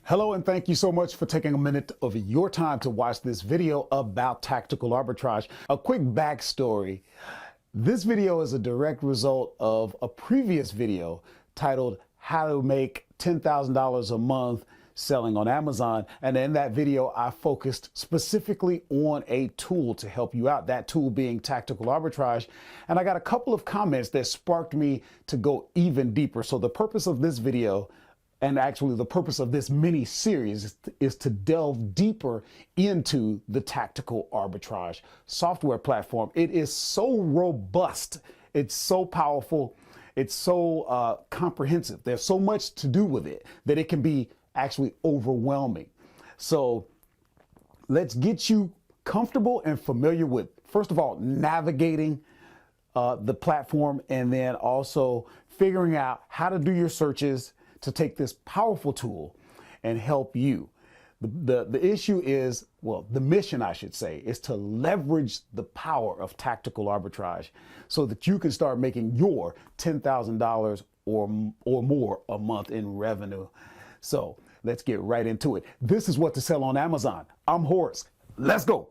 Hello, and thank you so much for taking a minute of your time to watch this video about tactical arbitrage. A quick backstory. This video is a direct result of a previous video titled How to Make $10,000 a Month Selling on Amazon. And in that video, I focused specifically on a tool to help you out, that tool being tactical arbitrage. And I got a couple of comments that sparked me to go even deeper. So the purpose of this video, and actually the purpose of this mini series, is to delve deeper into the tactical arbitrage software platform. It is so robust. It's so powerful. It's so comprehensive. There's so much to do with it that it can be actually overwhelming. So let's get you comfortable and familiar with, first of all, navigating the platform, and then also figuring out how to do your searches to take this powerful tool and help you. The issue is, well, the mission, I should say, is to leverage the power of tactical arbitrage so that you can start making your $10,000 or more a month in revenue. So let's get right into it. This is what to sell on Amazon. I'm Horace. Let's go.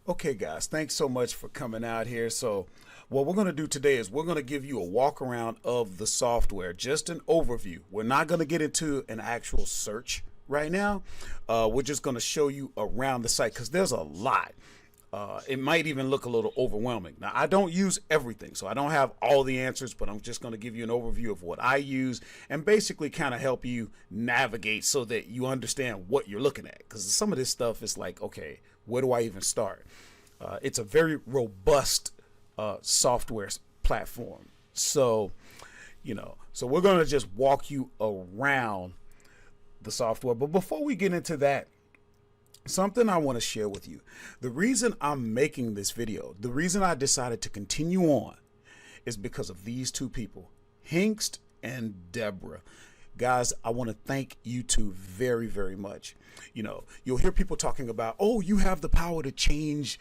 Okay, guys, thanks so much for coming out here. So what we're going to do today is we're going to give you a walk around of the software, just an overview. We're not going to get into an actual search right now. We're just going to show you around the site because there's a lot. It might even look a little overwhelming. Now, I don't use everything, so I don't have all the answers, but I'm just going to give you an overview of what I use and basically kind of help you navigate so that you understand what you're looking at. Because some of this stuff is like, okay, where do I even start? It's a very robust software platform. So, so we're going to just walk you around the software. But before we get into that, something I want to share with you. The reason I'm making this video, the reason I decided to continue on, is because of these two people, Hengst and Deborah. Guys, I want to thank you two very, very much. You'll hear people talking about, oh, you have the power to change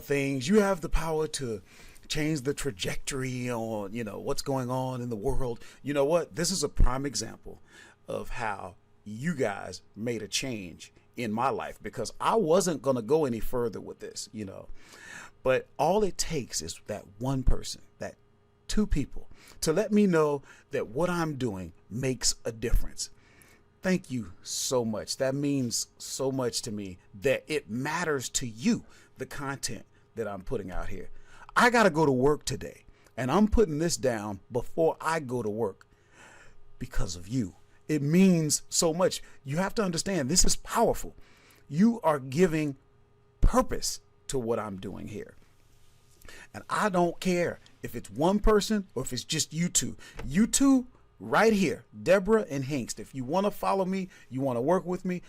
things. You have the power to change the trajectory on, what's going on in the world. You know what? This is a prime example of how you guys made a change in my life, because I wasn't going to go any further with this, but all it takes is that one person, that two people, to let me know that what I'm doing makes a difference. Thank you so much. That means so much to me that it matters to you, the content that I'm putting out here. I got to go to work today, and I'm putting this down before I go to work because of you. It means so much. You have to understand, this is powerful. You are giving purpose to what I'm doing here. And I don't care if it's one person or if it's just you two. You two right here, Deborah and Hengst. If you want to follow me, you want to work with me,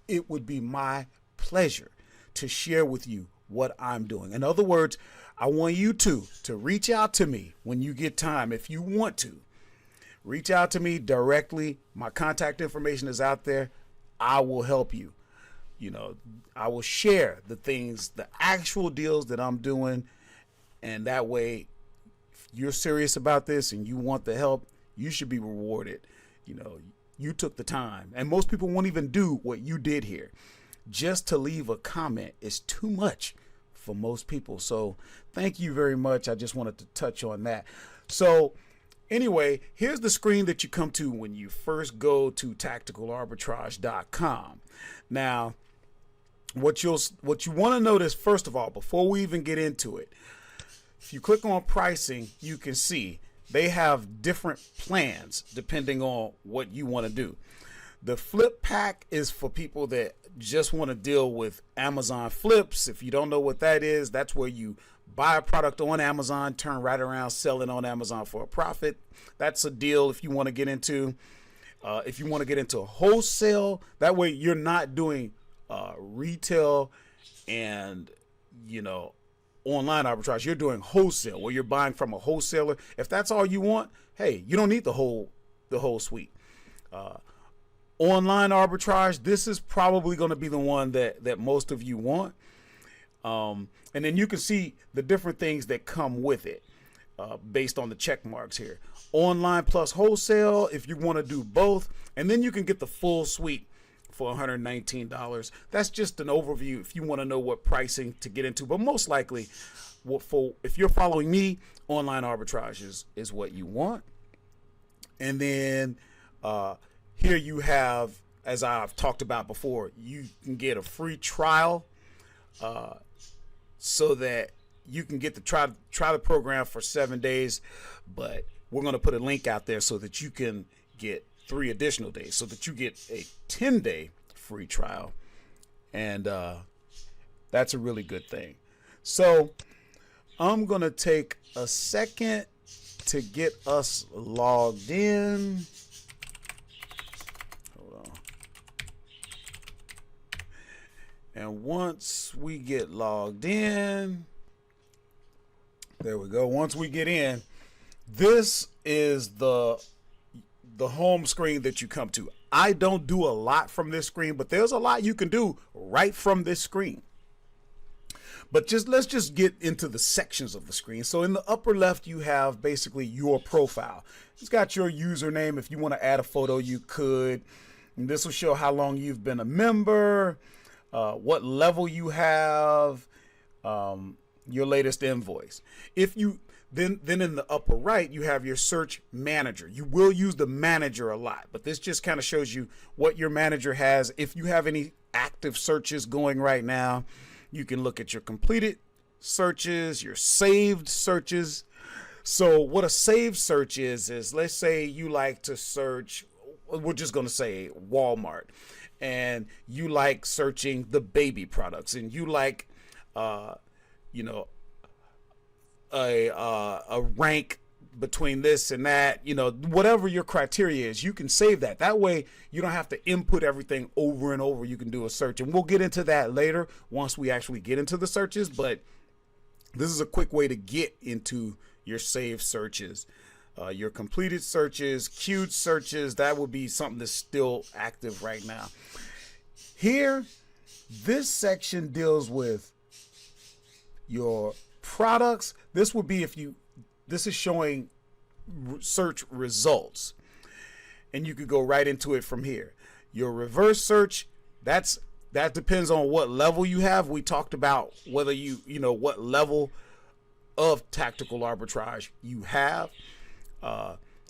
it would be my pleasure to share with you what I'm doing. In other words, I want you two to reach out to me when you get time. If you want to, reach out to me directly. My contact information is out there. I will help you. I will share the things, the actual deals that I'm doing. And that way, if you're serious about this and you want the help, you should be rewarded. You took the time. And most people won't even do what you did here. Just to leave a comment is too much for most people. So thank you very much. I just wanted to touch on that. So anyway, here's the screen that you come to when you first go to tacticalarbitrage.com. Now, what you want to notice, first of all, before we even get into it, if you click on pricing, you can see they have different plans depending on what you want to do. The flip pack is for people that just want to deal with Amazon flips. If you don't know what that is, that's where you buy a product on Amazon, turn right around, sell it on Amazon for a profit. That's a deal if you want to get into. If you want to get into wholesale, that way you're not doing retail and, online arbitrage. You're doing wholesale where you're buying from a wholesaler. If that's all you want, hey, you don't need the whole suite. Online arbitrage, this is probably going to be the one that most of you want. And then you can see the different things that come with it. based on the check marks here. Online plus wholesale if you want to do both, and then you can get the full suite for $119. That's just an overview if you want to know what pricing to get into, but most likely if you're following me, online arbitrage is what you want. And then here you have, as I've talked about before, you can get a free trial so that you can get the try the program for 7 days, but we're going to put a link out there so that you can get 3 additional days, so that you get a 10-day free trial. And that's a really good thing. So I'm going to take a second to get us logged in. Hold on. And once we get logged in, there we go. Once we get in, this is the home screen that you come to. I don't do a lot from this screen, but there's a lot you can do right from this screen. But let's just get into the sections of the screen. So in the upper left, you have basically your profile. It's got your username. If you want to add a photo, you could. And this will show how long you've been a member, what level you have, your latest invoice. If you then in the upper right, you have your search manager. You will use the manager a lot, but this just kind of shows you what your manager has. If you have any active searches going right now, you can look at your completed searches, your saved searches. So what a saved search is let's say you like to search, we're just going to say Walmart, and you like searching the baby products, and you like, you know, a rank between this and that, you know, whatever your criteria is, you can save that. That way you don't have to input everything over and over. You can do a search, and we'll get into that later once we actually get into the searches, but this is a quick way to get into your saved searches, your completed searches, queued searches. That would be something that's still active right now. Here, this section deals with your products. This would be this is showing search results, and you could go right into it from here. Your reverse search, that depends on what level you have. We talked about whether you know what level of tactical arbitrage you have.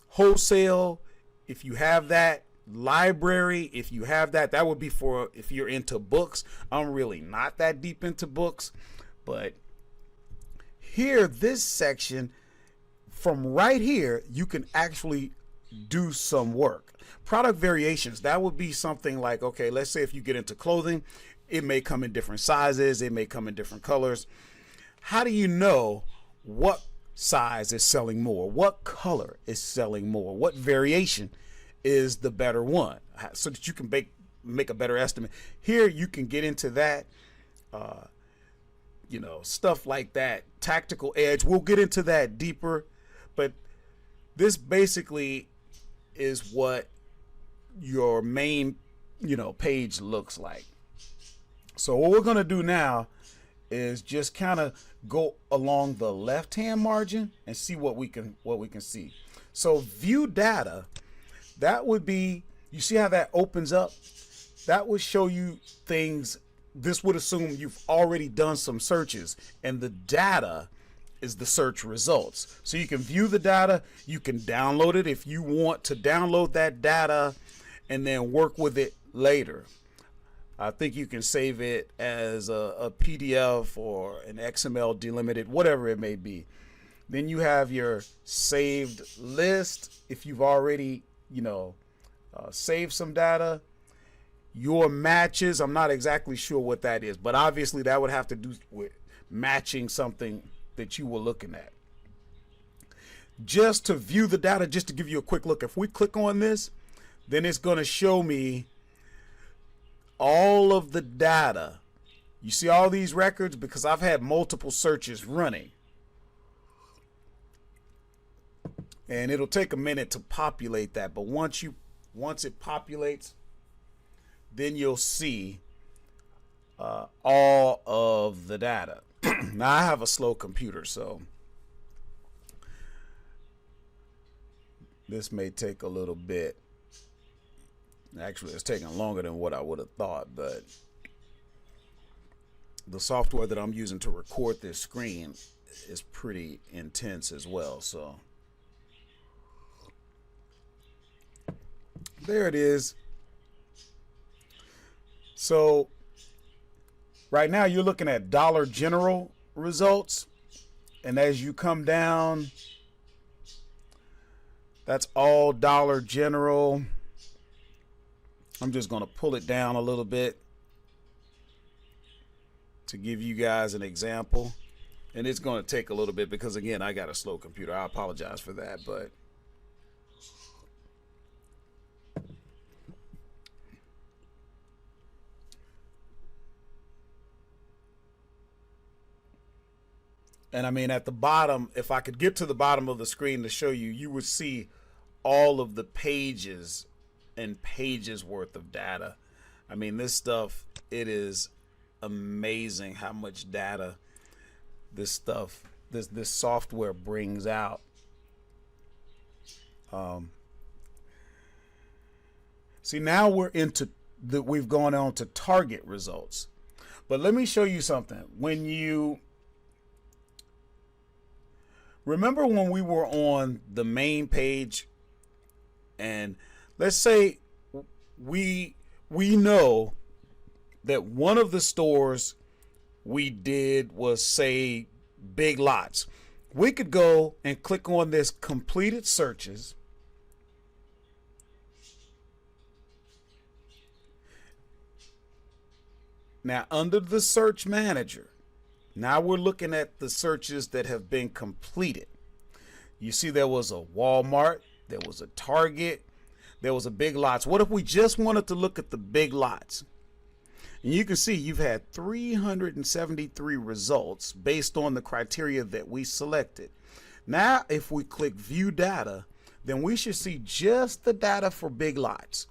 Wholesale, if you have that. Library, if you have that, that would be for if you're into books. I'm really not that deep into books, but here, this section, from right here, you can actually do some work. Product variations, that would be something like, okay, let's say if you get into clothing, it may come in different sizes, it may come in different colors. How do you know what size is selling more? What color is selling more? What variation is the better one? So that you can make a better estimate. Here, you can get into that. You know, stuff like that, tactical edge. We'll get into that deeper, but this basically is what your main, you know, page looks like. So what we're going to do now is just kind of go along the left-hand margin and see what we can see. So view data, that would be, you see how that opens up? That would show you things. This would assume you've already done some searches, and the data is the search results. So you can view the data, you can download it if you want to download that data and then work with it later. I think you can save it as a PDF or an XML delimited, whatever it may be. Then you have your saved list if you've already, you know, saved some data. Your matches, I'm not exactly sure what that is, but obviously that would have to do with matching something that you were looking at. Just to view the data, just to give you a quick look, if we click on this, then it's going to show me all of the data. You see all these records because I've had multiple searches running. And it'll take a minute to populate that, but once it populates, then you'll see all of the data. Now I have a slow computer, so This may take a little bit. Actually, it's taking longer than what I would have thought, but the software that I'm using to record this screen is pretty intense as well. So there it is. So right now you're looking at Dollar General results, and as you come down, that's all Dollar General. I'm just going to pull it down a little bit to give you guys an example. And it's going to take a little bit because, again, I got a slow computer. I apologize for that, but and I mean, at the bottom, if I could get to the bottom of the screen to show you, you would see all of the pages and pages worth of data. I mean, this stuff, it is amazing how much data this software brings out. See, now we've gone on to target results. But let me show you something. When you remember when we were on the main page, and let's say we know that one of the stores we did was, say, Big Lots. We could go and click on this completed searches. Now, under the search manager, now we're looking at the searches that have been completed. You see there was a Walmart, there was a Target, there was a Big Lots. What if we just wanted to look at the Big Lots? And you can see you've had 373 results based on the criteria that we selected. Now, if we click View Data, then we should see just the data for Big Lots.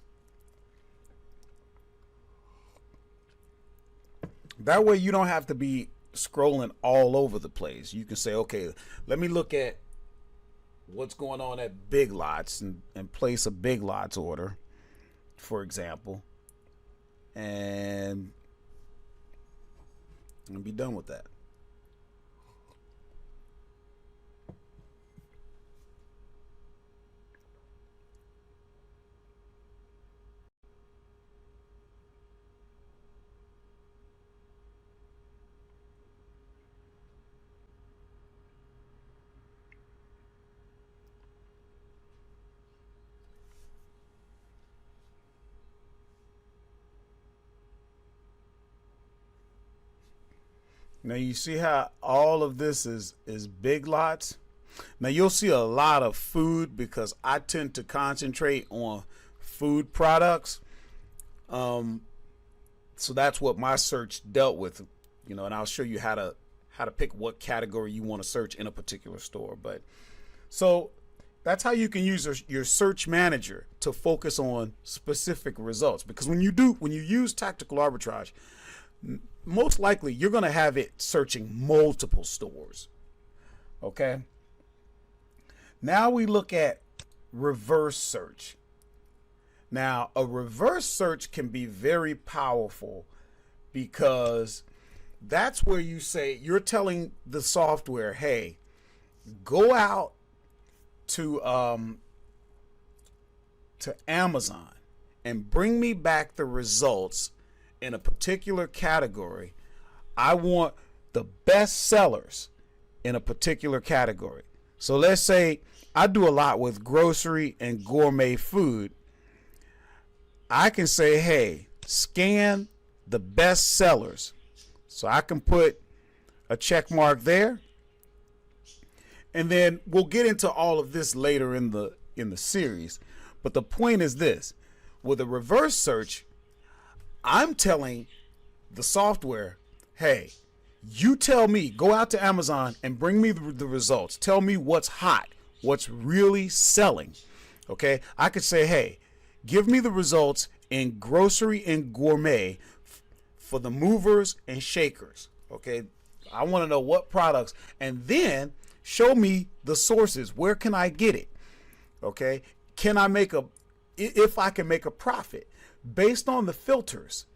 That way you don't have to be scrolling all over the place. You can say, okay, let me look at what's going on at Big Lots and place a Big Lots order, for example, and be done with that. Now you see how all of this is Big Lots. Now you'll see a lot of food because I tend to concentrate on food products. So that's what my search dealt with, you know, and I'll show you how to pick what category you want to search in a particular store. But so that's how you can use your search manager to focus on specific results, because when you use tactical arbitrage, most likely you're going to have it searching multiple stores. Okay. Now we look at reverse search. Now, a reverse search can be very powerful because that's where you say, you're telling the software, hey, go out to Amazon and bring me back the results in a particular category. I want the best sellers in a particular category. So let's say I do a lot with grocery and gourmet food. I can say, hey, scan the best sellers. So I can put a check mark there. And then we'll get into all of this later in the series. But the point is this: with a reverse search, I'm telling the software, hey, you tell me, go out to Amazon and bring me the results. Tell me what's hot, what's really selling. Okay, I could say, hey, give me the results in grocery and gourmet for the movers and shakers. Okay, I want to know what products, and then show me the sources. Where can I get it? Okay. Can I make if I can make a profit based on the filters?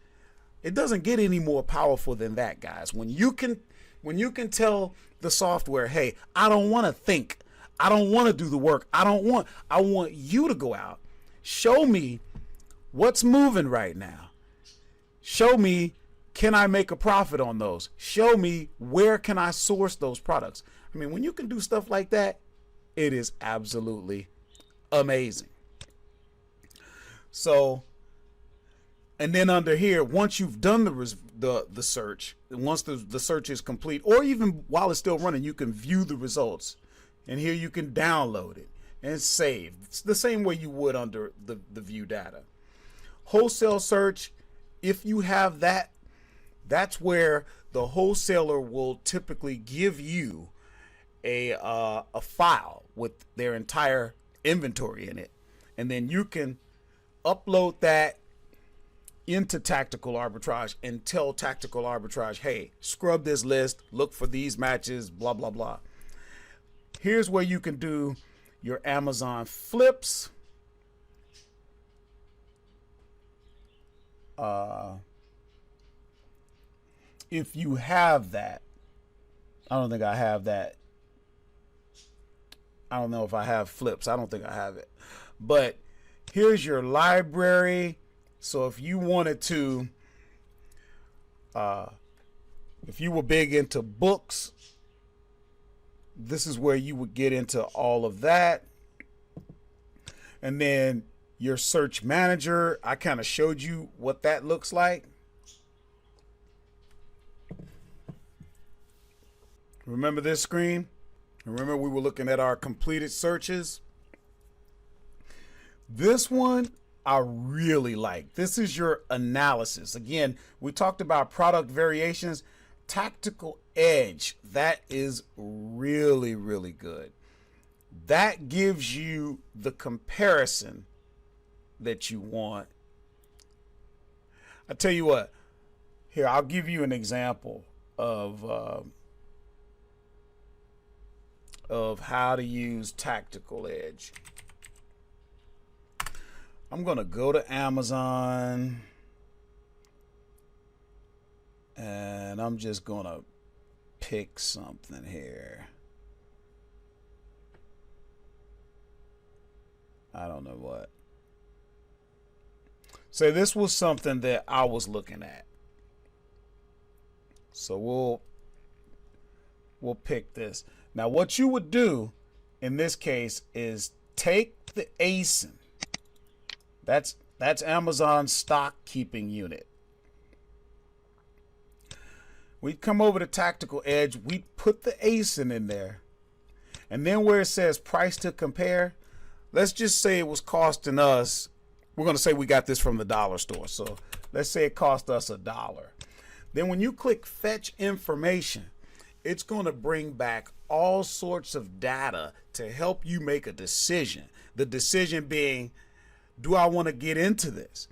It doesn't get any more powerful than that, guys. When you can tell the software, hey, I don't want to think. I don't want to do the work. I want you to go out. Show me what's moving right now. Show me, can I make a profit on those? Show me, where can I source those products? I mean, when you can do stuff like that, it is absolutely amazing. So, and then under here, once you've done the search, once the search is complete, or even while it's still running, you can view the results. And here you can download it and save. It's the same way you would under the view data. Wholesale search, if you have that, that's where the wholesaler will typically give you a file with their entire inventory in it. And then you can upload that into Tactical Arbitrage and tell Tactical Arbitrage, hey, scrub this list, look for these matches, blah, blah, blah. Here's where you can do your Amazon flips. If you have that, I don't think I have that. I don't know if I have flips. I don't think I have it. But here's your library. So if you wanted to, if you were big into books, this is where you would get into all of that. And then your search manager, I kind of showed you what that looks like. Remember this screen? Remember we were looking at our completed searches? This one I really like. This is your analysis. Again, we talked about product variations. Tactical Edge, that is really, really good. That gives you the comparison that you want. I tell you what, here, I'll give you an example of how to use Tactical Edge. I'm going to go to Amazon and I'm just going to pick something here. I don't know what. Say this was something that I was looking at. So we'll pick this. Now what you would do in this case is take the ASIN. That's Amazon's stock keeping unit. We'd come over to Tactical Edge, we'd put the ASIN in there. And then where it says price to compare, let's just say it was costing us, we're going to say we got this from the dollar store. So let's say it cost us $1. Then when you click fetch information, it's going to bring back all sorts of data to help you make a decision. The decision being, do I want to get into this?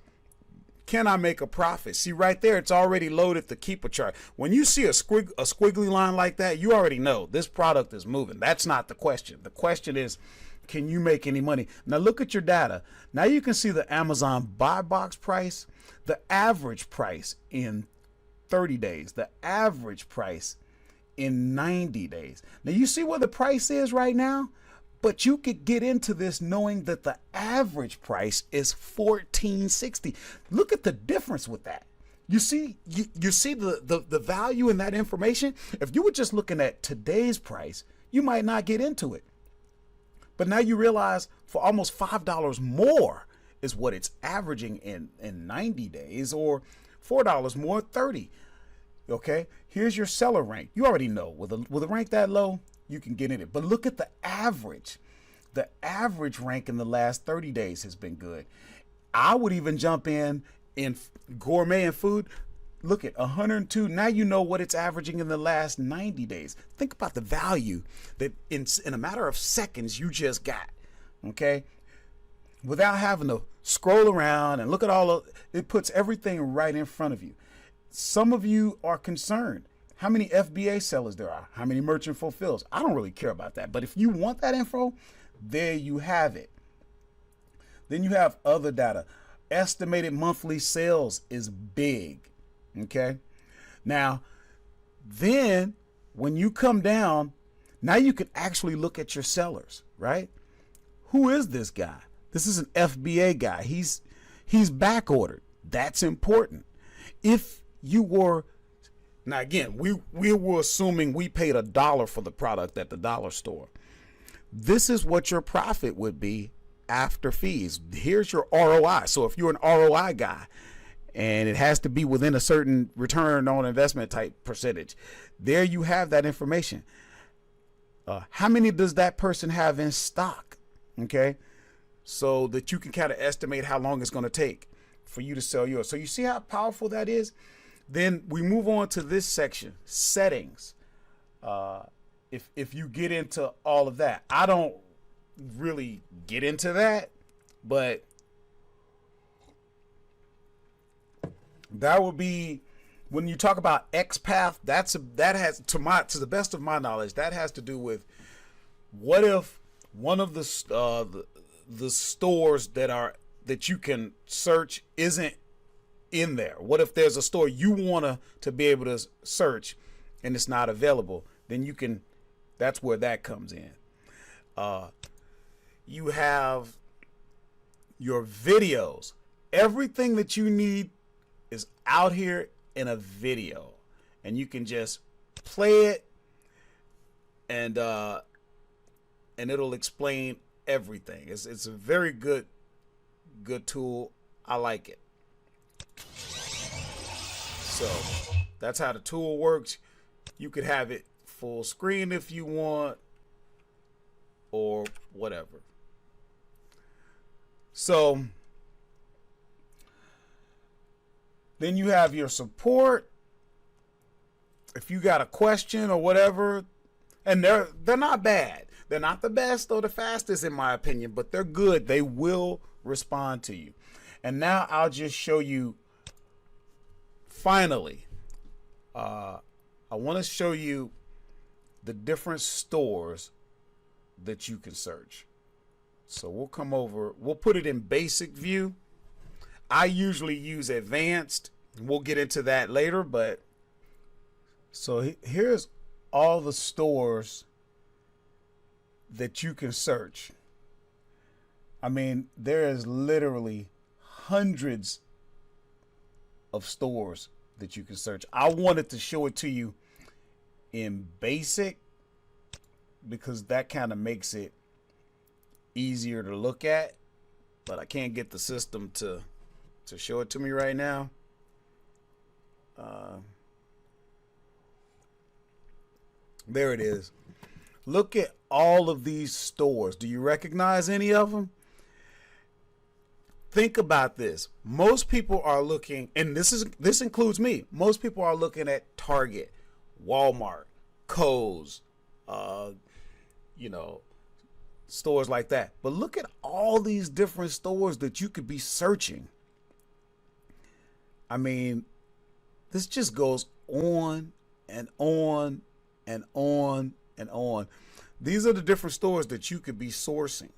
Can I make a profit? See right there, it's already loaded the keeper chart. When you see a squiggly line like that, you already know this product is moving. That's not the question. The question is, can you make any money? Now look at your data. Now you can see the Amazon buy box price, the average price in 30 days, the average price in 90 days. Now you see where the price is right now? But you could get into this knowing that the average price is $14.60. Look at the difference with that. You see, you see the value in that information. If you were just looking at today's price, you might not get into it. But now you realize for almost $5 more is what it's averaging in 90 days, or $4 more, 30. Okay, here's your seller rank. You already know with a rank that low, you can get in it. But look at the average. The average rank in the last 30 days has been good. I would even jump in gourmet and food. Look at 102. Now you know what it's averaging in the last 90 days. Think about the value that in a matter of seconds you just got. Okay, without having to scroll around and look at all of it, puts everything right in front of you. Some of you are concerned how many FBA sellers there are, how many merchant fulfills. I don't really care about that, but if you want that info, there you have it. Then you have other data. Estimated monthly sales is big. Okay. Now, then when you come down, now you can actually look at your sellers, right? Who is this guy? This is an FBA guy. He's back ordered. That's important. If you were, now again, we were assuming we paid $1 for the product at the dollar store. This is what your profit would be after fees. Here's your ROI. So if you're an ROI guy and it has to be within a certain return on investment type percentage, there you have that information. How many does that person have in stock? Okay. So that you can kind of estimate how long it's going to take for you to sell yours. So you see how powerful that is? Then we move on to this section, settings. If you get into all of that, I don't really get into that, but that would be when you talk about XPath. That has, to the best of my knowledge, that has to do with what if one of the stores that you can search isn't in there. What if there's a store you want to be able to search and it's not available? Then you can. That's where that comes in. You have your videos. Everything that you need is out here in a video, and you can just play it, and it'll explain everything. It's a very good tool. I like it. So that's how the tool works. You could have it full screen if you want, or whatever. So then you have your support. If you got a question or whatever, and they're not bad. They're not the best or the fastest in my opinion, but they're good. They will respond to you. And now I'll just show you, finally, I want to show you the different stores that you can search. So we'll come over, we'll put it in basic view. I usually use advanced. We'll get into that later, but so here's all the stores that you can search. I mean, there is literally hundreds of stores that you can search. I wanted to show it to you in basic because that kind of makes it easier to look at, but I can't get the system to show it to me right now. There it is. Look at all of these stores. Do you recognize any of them? Think about this. Most people are looking, and this includes me. Most people are looking at Target, Walmart, Kohl's, stores like that. But look at all these different stores that you could be searching. I mean, this just goes on and on and on and on. These are the different stores that you could be sourcing.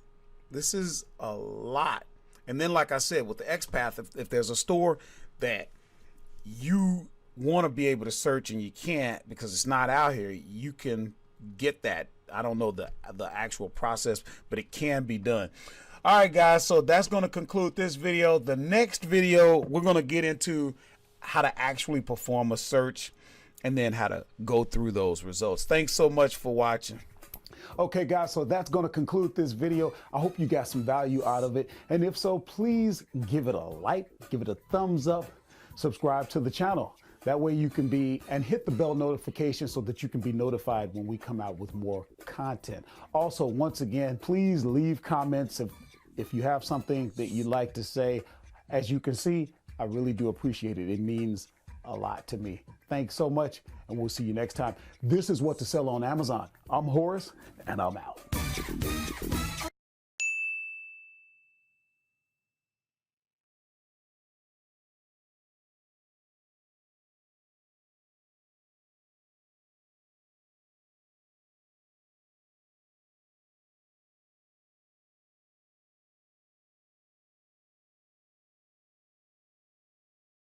This is a lot. And then, like I said, with the XPath, if there's a store that you want to be able to search and you can't because it's not out here, you can get that. I don't know the actual process, but it can be done. All right, guys, so that's going to conclude this video. The next video, we're going to get into how to actually perform a search and then how to go through those results. Thanks so much for watching. Okay, guys, so that's going to conclude this video. I hope you got some value out of it. And if so, please give it a like, give it a thumbs up, subscribe to the channel. That way you can be, and hit the bell notification so that you can be notified when we come out with more content. Also, once again, please leave comments if you have something that you'd like to say. As you can see, I really do appreciate it. It means a lot to me. Thanks so much, and we'll see you next time. This is What to Sell on Amazon. I'm Horace, and I'm out.